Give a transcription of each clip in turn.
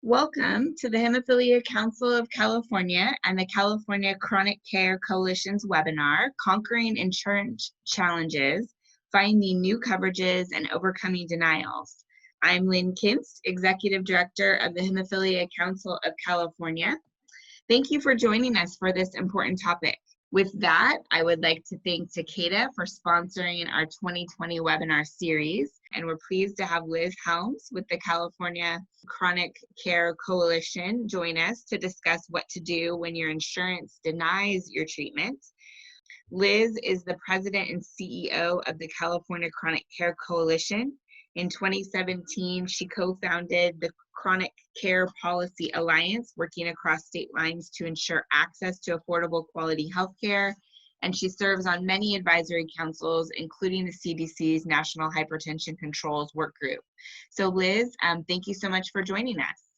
Welcome to the Hemophilia Council of California and the California Chronic Care Coalition's webinar, Conquering Insurance Challenges, Finding New Coverages and Overcoming Denials. I'm Lynn Kinst, Executive Director of the Hemophilia Council of California. Thank you for joining us for this important topic. With that, I would like to thank Takeda for sponsoring our 2020 webinar series, and we're pleased to have Liz Helms with the California Chronic Care Coalition join us to discuss what to do when your insurance denies your treatment. Liz is the president and CEO of the California Chronic Care Coalition. In 2017, she co-founded the Chronic Care Policy Alliance, working across state lines to ensure access to affordable quality health care. And she serves on many advisory councils, including the CDC's National Hypertension Controls Work Group. So Liz, thank you so much for joining us.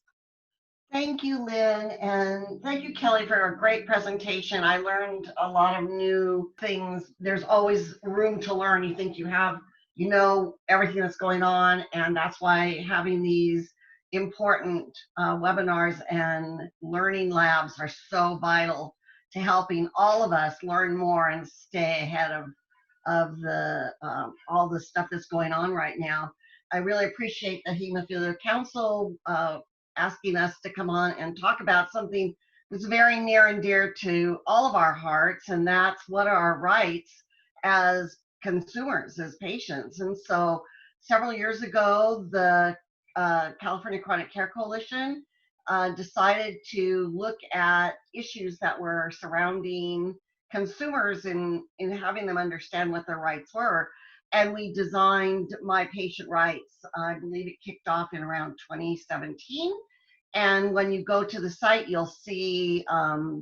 Thank you, Lynn, and thank you, Kelly, for a great presentation. I learned a lot of new things. There's always room to learn. You think you know everything that's going on, and that's why having these important webinars and learning labs are so vital to helping all of us learn more and stay ahead of the all the stuff that's going on right now. I really appreciate the Hemophilia Council asking us to come on and talk about something that's very near and dear to all of our hearts, and that's what are our rights as consumers, as patients. And so several years ago, the California Chronic Care Coalition decided to look at issues that were surrounding consumers in having them understand what their rights were. And we designed MyPatientRights. I believe it kicked off in around 2017. And when you go to the site, you'll see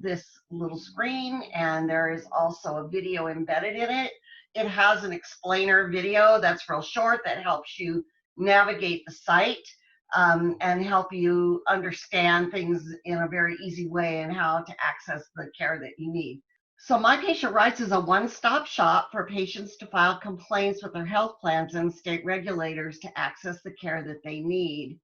this little screen, and there is also a video embedded in it. It has an explainer video that's real short that helps you navigate the site and help you understand things in a very easy way and how to access the care that you need. So MyPatientRights is a one-stop shop for patients to file complaints with their health plans and state regulators to access the care that they need.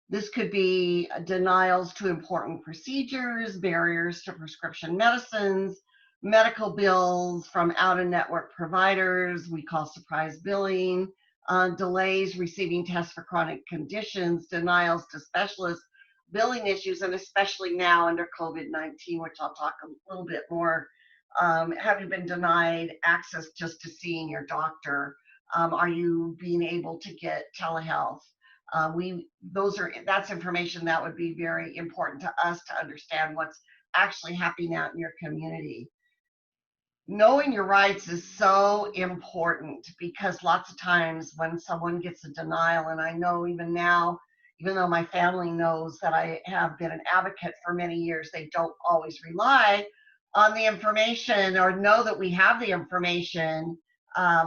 This could be denials to important procedures, barriers to prescription medicines, medical bills from out-of-network providers, we call surprise billing, delays receiving tests for chronic conditions, denials to specialists, billing issues, and especially now under COVID-19, which I'll talk a little bit more, having been denied access just to seeing your doctor. Are you being able to get telehealth? That's information that would be very important to us to understand what's actually happening out in your community. Knowing your rights is so important because lots of times when someone gets a denial, and I know even now, even though my family knows that I have been an advocate for many years, they don't always rely on the information or know that we have the information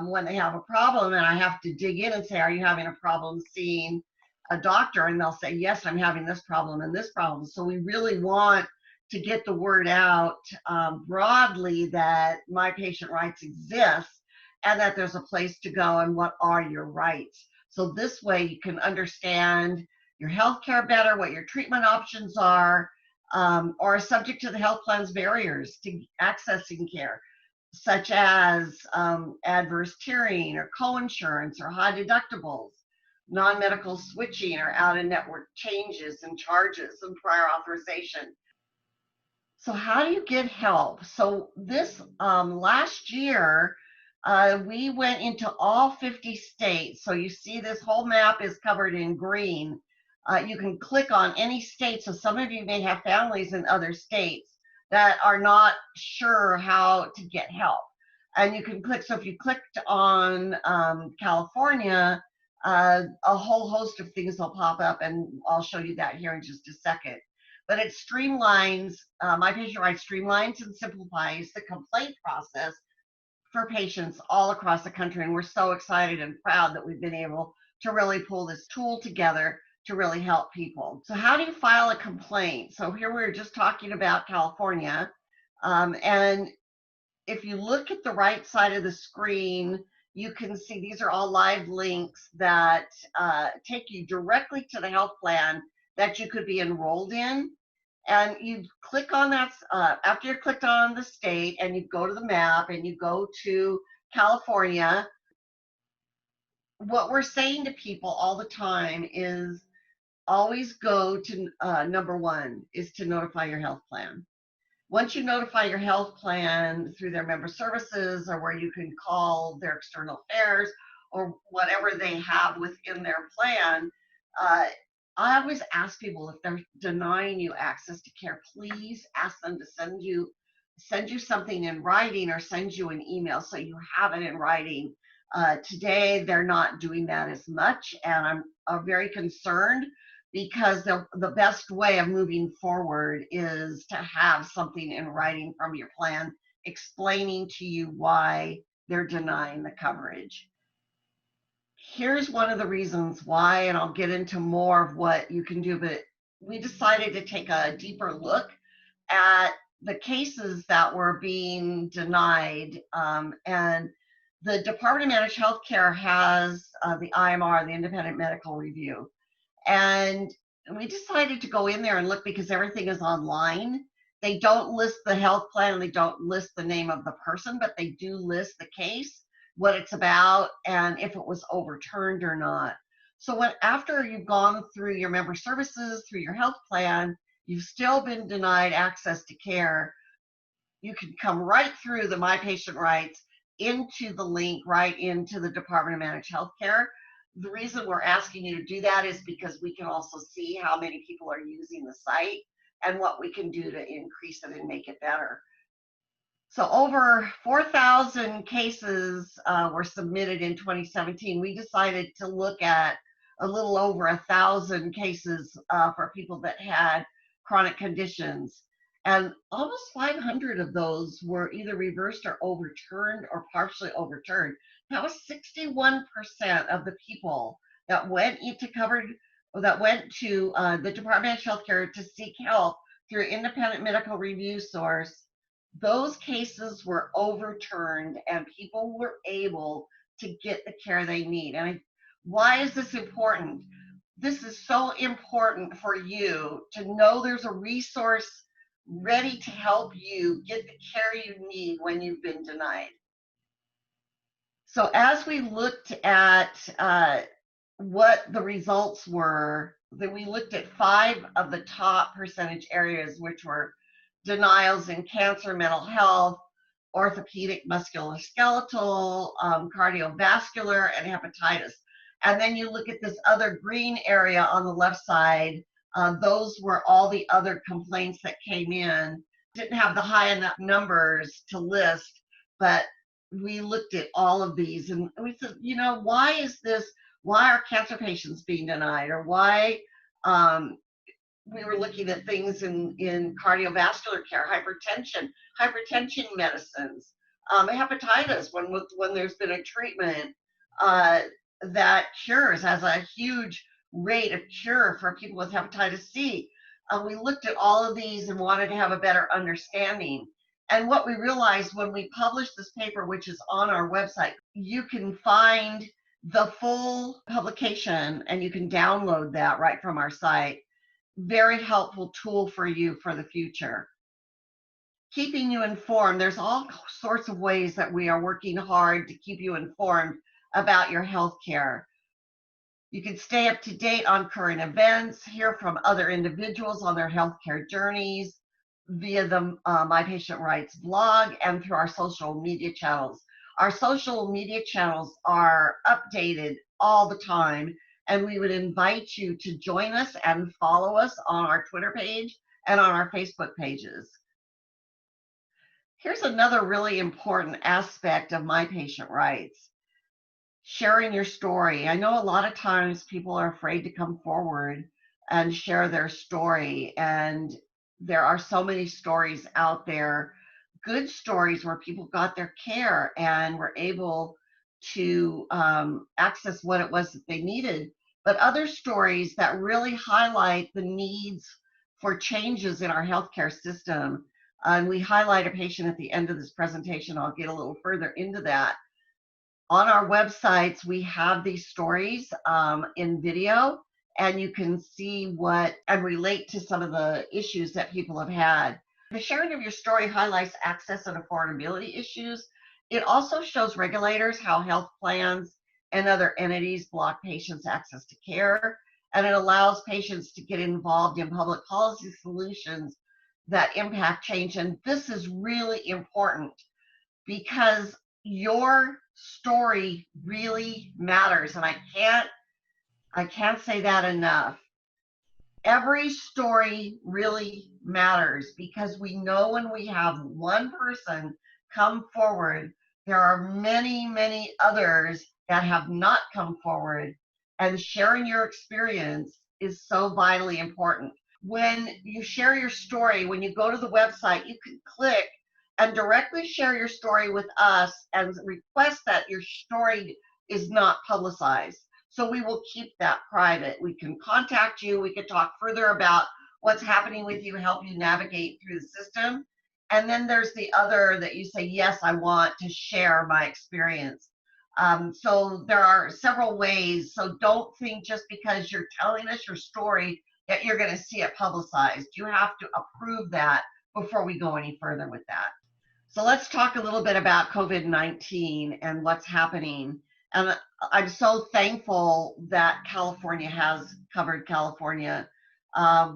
when they have a problem. And I have to dig in and say, are you having a problem seeing a doctor? And they'll say, yes, I'm having this problem and this problem. So we really want to get the word out broadly that MyPatientRights exists and that there's a place to go and what are your rights. So this way you can understand your health care better, what your treatment options are, or are subject to the health plan's barriers to accessing care, such as adverse tiering or coinsurance or high deductibles, non-medical switching or out-of-network changes and charges and prior authorization. So how do you get help? So this last year, we went into all 50 states. So you see this whole map is covered in green. You can click on any state. So some of you may have families in other states that are not sure how to get help. And you can click, so if you clicked on California, a whole host of things will pop up, and I'll show you that here in just a second. But it streamlines, MyPatientRights streamlines and simplifies the complaint process for patients all across the country. And we're so excited and proud that we've been able to really pull this tool together to really help people. So how do you file a complaint? So here we're just talking about California. And if you look at the right side of the screen, you can see these are all live links that take you directly to the health plan that you could be enrolled in. And you click on that, after you clicked on the state and you go to the map and you go to California, what we're saying to people all the time is always go to number one is to notify your health plan. Once you notify your health plan through their member services or where you can call their external affairs or whatever they have within their plan, I always ask people if they're denying you access to care, please ask them to send you something in writing or send you an email so you have it in writing. Today, they're not doing that as much, and I'm very concerned because the best way of moving forward is to have something in writing from your plan explaining to you why they're denying the coverage. Here's one of the reasons why, and I'll get into more of what you can do, but we decided to take a deeper look at the cases that were being denied. And the Department of Managed Healthcare has the IMR, the Independent Medical Review. And we decided to go in there and look because everything is online. They don't list the health plan and they don't list the name of the person, but they do list the case, what it's about, and if it was overturned or not. So after you've gone through your member services, through your health plan, you've still been denied access to care, you can come right through the MyPatientRights into the link right into the Department of Managed Healthcare. The reason we're asking you to do that is because we can also see how many people are using the site and what we can do to increase it and make it better. So over 4,000 cases were submitted in 2017. We decided to look at a little over 1,000 cases for people that had chronic conditions. And almost 500 of those were either reversed or overturned or partially overturned. That was 61% of the people that went to the Department of Healthcare to seek help through independent medical review source. Those cases were overturned and people were able to get the care they need. And why is this important? This is so important for you to know there's a resource ready to help you get the care you need when you've been denied. So as we looked at what the results were, that we looked at 5 of the top percentage areas, which were denials in cancer, mental health, orthopedic, musculoskeletal, cardiovascular, and hepatitis. And then you look at this other green area on the left side, those were all the other complaints that came in. Didn't have the high enough numbers to list, but we looked at all of these and we said, why is this? Why are cancer patients being denied? Or why we were looking at things in cardiovascular care, hypertension medicines, hepatitis, when there's been a treatment that cures, has a huge rate of cure for people with hepatitis C. We looked at all of these and wanted to have a better understanding. And what we realized when we published this paper, which is on our website, you can find the full publication and you can download that right from our site. Very helpful tool for you for the future. Keeping you informed, there's all sorts of ways that we are working hard to keep you informed about your health care. You can stay up to date on current events, hear from other individuals on their healthcare journeys via the MyPatientRights blog and through our social media channels. Our social media channels are updated all the time, and we would invite you to join us and follow us on our Twitter page and on our Facebook pages. Here's another really important aspect of MyPatientRights. Sharing your story. I know a lot of times people are afraid to come forward and share their story, and there are so many stories out there, good stories where people got their care and were able to access what it was that they needed, but other stories that really highlight the needs for changes in our healthcare system. And we highlight a patient at the end of this presentation. I'll get a little further into that. On our websites, we have these stories in video, and you can see what and relate to some of the issues that people have had. The sharing of your story highlights access and affordability issues. It also shows regulators how health plans and other entities block patients' access to care, and it allows patients to get involved in public policy solutions that impact change. And this is really important because your story really matters, and I can't say that enough. Every story really matters because we know when we have one person come forward, there are many, many others that have not come forward. And sharing your experience is so vitally important. When you share your story, when you go to the website, you can click and directly share your story with us and request that your story is not publicized. So we will keep that private. We can contact you. We can talk further about what's happening with you, help you navigate through the system. And then there's the other that you say, yes, I want to share my experience. So there are several ways. So don't think just because you're telling us your story that you're going to see it publicized. You have to approve that before we go any further with that. So let's talk a little bit about COVID-19 and what's happening. And I'm so thankful that California has covered California.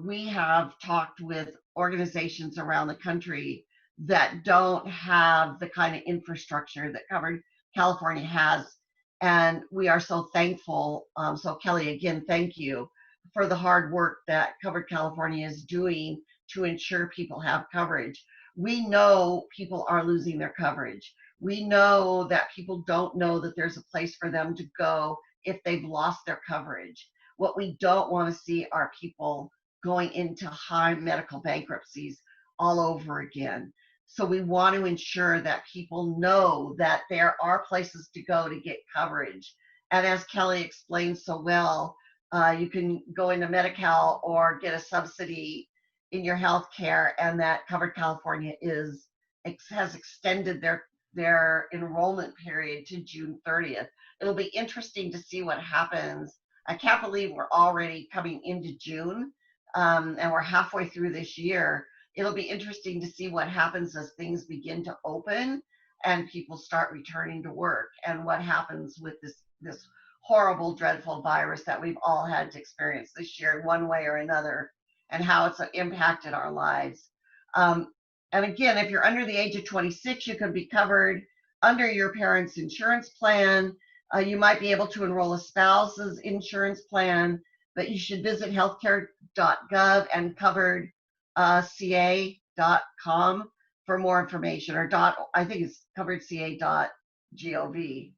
We have talked with organizations around the country that don't have the kind of infrastructure that covered California has. And we are so thankful. So Kelly, again, thank you for the hard work that Covered California is doing to ensure people have coverage. We know people are losing their coverage. We know that people don't know that there's a place for them to go if they've lost their coverage. What we don't want to see are people going into high medical bankruptcies all over again. So we want to ensure that people know that there are places to go to get coverage. And as Kelly explained so well, you can go into Medi-Cal or get a subsidy in your health care, and that Covered California has extended their enrollment period to June 30th. It'll be interesting to see what happens. I can't believe we're already coming into June, and we're halfway through this year. It'll be interesting to see what happens as things begin to open and people start returning to work, and what happens with this horrible, dreadful virus that we've all had to experience this year in one way or another, and how it's impacted our lives. And again, if you're under the age of 26, you can be covered under your parents' insurance plan. You might be able to enroll a spouse's insurance plan, but you should visit healthcare.gov and coveredca.com for more information, or I think it's coveredca.gov.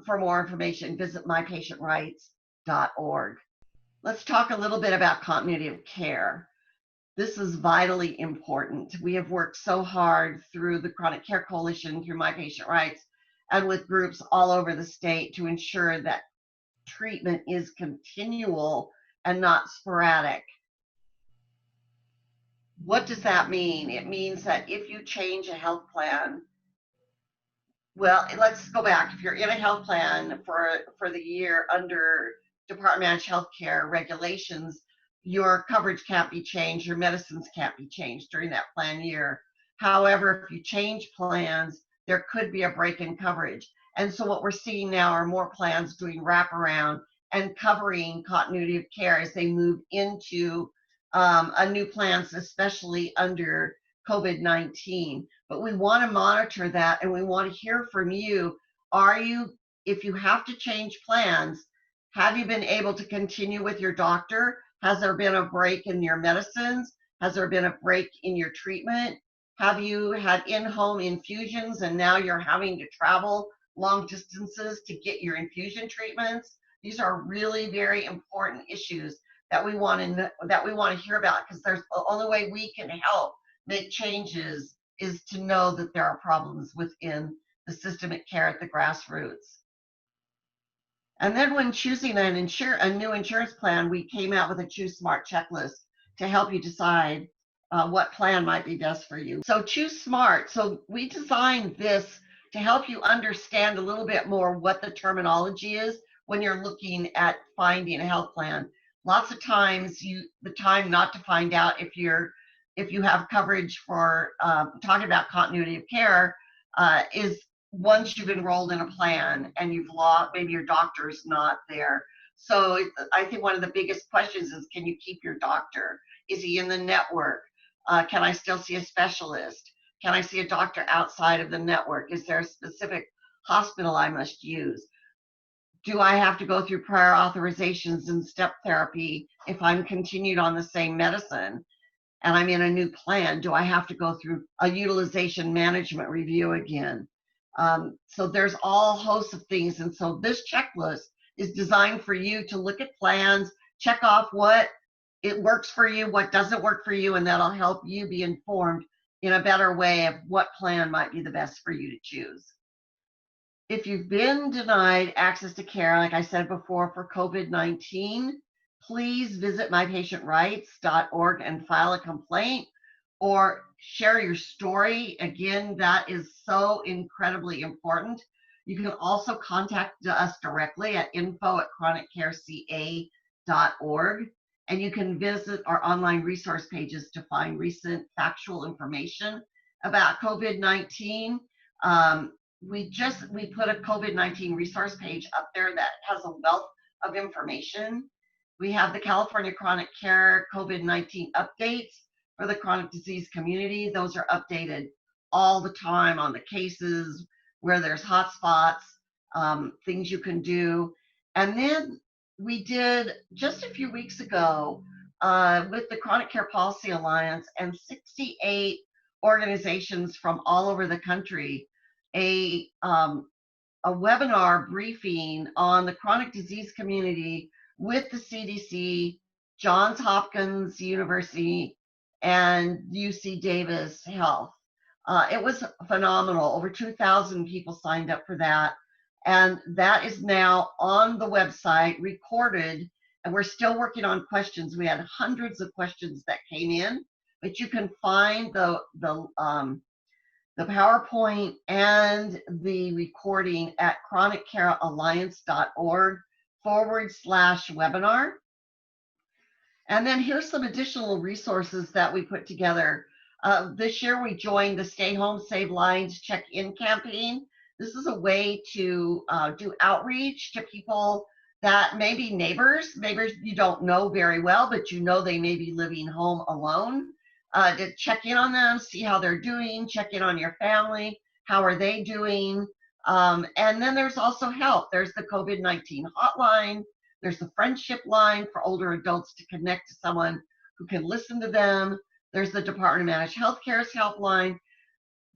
For more information, visit MyPatientRights.org. Let's talk a little bit about continuity of care. This is vitally important. We have worked so hard through the Chronic Care Coalition, through My Patient Rights, and with groups all over the state to ensure that treatment is continual and not sporadic. What does that mean? It means that if you change a health plan, well, let's go back. If you're in a health plan for the year under Department of Managed Health Care regulations, your coverage can't be changed, your medicines can't be changed during that plan year. However, if you change plans, there could be a break in coverage. And so what we're seeing now are more plans doing wraparound and covering continuity of care as they move into a new plans, especially under COVID-19. But we want to monitor that, and we want to hear from you. If you have to change plans, have you been able to continue with your doctor? Has there been a break in your medicines? Has there been a break in your treatment? Have you had in-home infusions and now you're having to travel long distances to get your infusion treatments? These are really very important issues that we want to hear about, because there's the only way we can help make changes is to know that there are problems within the systemic care at the grassroots. And then when choosing a new insurance plan, we came out with a Choose Smart checklist to help you decide what plan might be best for you. So Choose Smart. So we designed this to help you understand a little bit more what the terminology is when you're looking at finding a health plan. lots of times the time not to find out if you have coverage for talking about continuity of care is once you've enrolled in a plan and you've lost, maybe your doctor's not there. So I think one of the biggest questions is, can you keep your doctor? Is he in the network? Can I still see a specialist? Can I see a doctor outside of the network? Is there a specific hospital I must use? Do I have to go through prior authorizations and step therapy if I'm continued on the same medicine and I'm in a new plan? Do I have to go through a utilization management review again? So there's all hosts of things. And so this checklist is designed for you to look at plans, check off what it works for you, what doesn't work for you, and that'll help you be informed in a better way of what plan might be the best for you to choose. If you've been denied access to care, like I said before, for COVID-19, please visit MyPatientRights.org and file a complaint or share your story. Again, that is so incredibly important. You can also contact us directly at info@chroniccareca.org, and you can visit our online resource pages to find recent factual information about COVID-19. We put a COVID-19 resource page up there that has a wealth of information. We have the California Chronic Care COVID-19 updates for the chronic disease community. Those are updated all the time on the cases, where there's hot spots, things you can do. And then we did just a few weeks ago with the Chronic Care Policy Alliance and 68 organizations from all over the country, a webinar briefing on the chronic disease community with the CDC, Johns Hopkins University, and UC Davis Health. It was phenomenal. Over 2,000 people signed up for that. And that is now on the website, recorded, and we're still working on questions. We had hundreds of questions that came in, but you can find the PowerPoint and the recording at chroniccarealliance.org/webinar. And then here's some additional resources that we put together. This year we joined the Stay Home, Save Lives check-in campaign. This is a way to do outreach to people that may be neighbors you don't know very well, but you know they may be living home alone. To check in on them, see how they're doing, check in on your family, how are they doing? And then there's also help. There's the COVID-19 hotline. There's the friendship line for older adults to connect to someone who can listen to them. There's the Department of Managed Healthcare's helpline.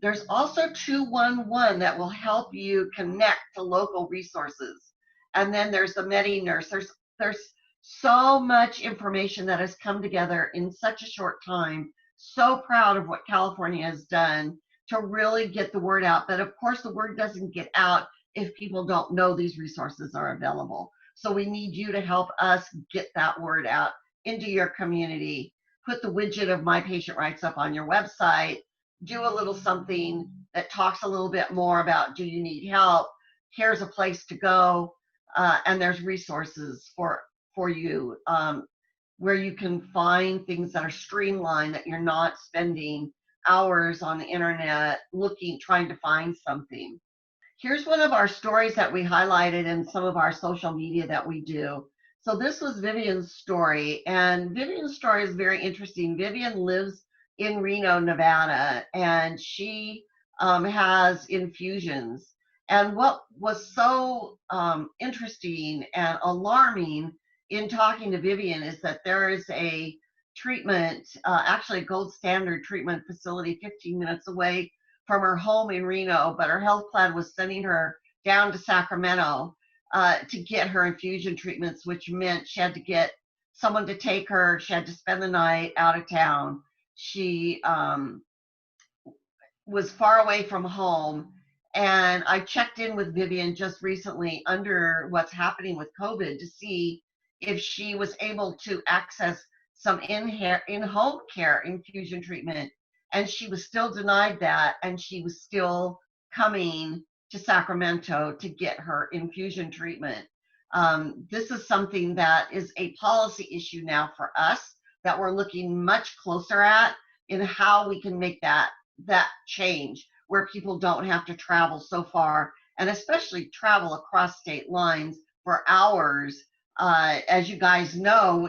There's also 211 that will help you connect to local resources. And then there's the MediNurse. There's so much information that has come together in such a short time. So proud of what California has done to really get the word out. But of course, the word doesn't get out if people don't know these resources are available. So we need you to help us get that word out into your community. Put the widget of My Patient Rights up on your website. Do a little something that talks a little bit more about, do you need help? Here's a place to go. And there's resources for you where you can find things that are streamlined, that you're not spending hours on the internet trying to find something. Here's one of our stories that we highlighted in some of our social media that we do. So this was Vivian's story, and Vivian's story is very interesting. Vivian lives in Reno, Nevada, and she has infusions. And what was so interesting and alarming in talking to Vivian is that there is a treatment, actually a gold standard treatment facility 15 minutes away from her home in Reno, but her health plan was sending her down to Sacramento to get her infusion treatments, which meant she had to get someone to take her. She had to spend the night out of town. She was far away from home. And I checked in with Vivian just recently under what's happening with COVID to see if she was able to access some in-home care infusion treatment. And she was still denied that, and she was still coming to Sacramento to get her infusion treatment. This is something that is a policy issue now for us that we're looking much closer at in how we can make that change where people don't have to travel so far, and especially travel across state lines for hours. As you guys know,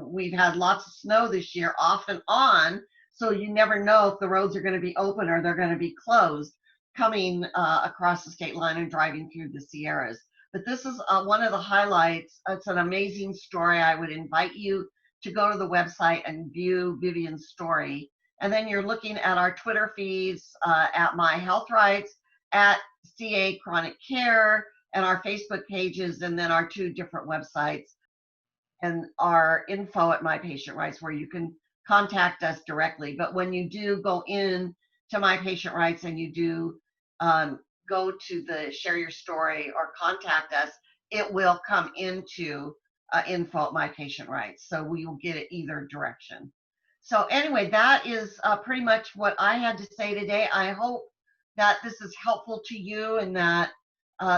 we've had lots of snow this year off and on, so you never know if the roads are going to be open or they're going to be closed coming across the state line and driving through the Sierras. But this is one of the highlights. It's an amazing story. I would invite you to go to the website and view Vivian's story. And then you're looking at our Twitter feeds at MyHealthRights, at CA Chronic Care, and our Facebook pages, and then our 2 different websites, and our info at MyPatientRights, where you can contact us directly. But when you do go in to MyPatientRights and you do go to the share your story or contact us, it will come into info at MyPatientRights. So we will get it either direction. So anyway, that is pretty much what I had to say today. I hope that this is helpful to you, and that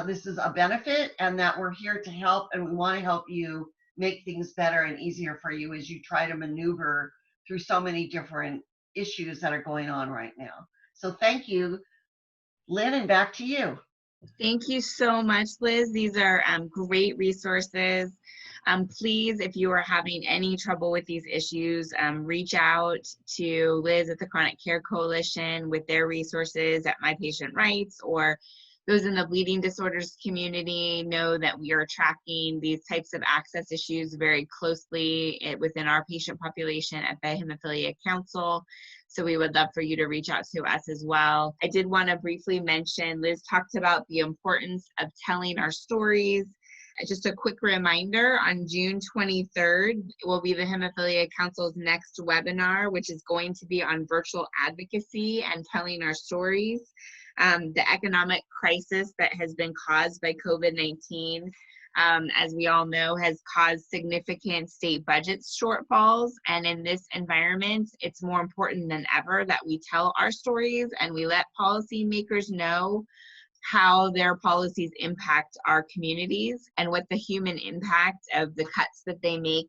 this is a benefit, and that we're here to help, and we want to help you make things better and easier for you as you try to maneuver through so many different issues that are going on right now. So thank you, Lynn, and back to you. Thank you so much, Liz. These are great resources. Please, if you are having any trouble with these issues, reach out to Liz at the Chronic Care Coalition with their resources at MyPatientRights, or those in the bleeding disorders community know that we are tracking these types of access issues very closely within our patient population at the Hemophilia Council. So we would love for you to reach out to us as well. I did want to briefly mention, Liz talked about the importance of telling our stories. Just a quick reminder, on June 23rd will be the Hemophilia Council's next webinar, which is going to be on virtual advocacy and telling our stories. The economic crisis that has been caused by COVID-19, as we all know, has caused significant state budget shortfalls. And in this environment, it's more important than ever that we tell our stories and we let policymakers know how their policies impact our communities and what the human impact of the cuts that they make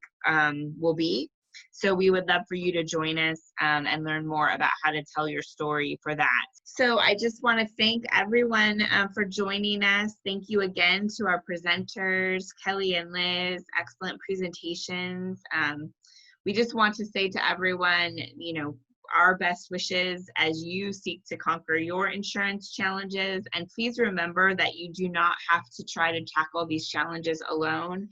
will be. So we would love for you to join us and learn more about how to tell your story for that. So I just want to thank everyone for joining us. Thank you again to our presenters, Kelly and Liz, excellent presentations. We just want to say to everyone, our best wishes as you seek to conquer your insurance challenges. And please remember that you do not have to try to tackle these challenges alone.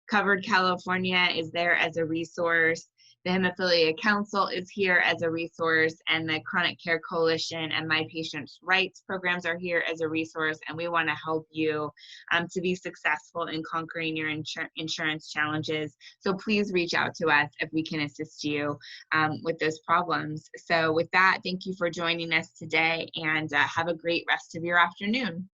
Covered California is there as a resource. The Hemophilia Council is here as a resource, and the Chronic Care Coalition and MyPatientRights programs are here as a resource, and we want to help you to be successful in conquering your insurance challenges. So please reach out to us if we can assist you with those problems. So with that, thank you for joining us today, and have a great rest of your afternoon.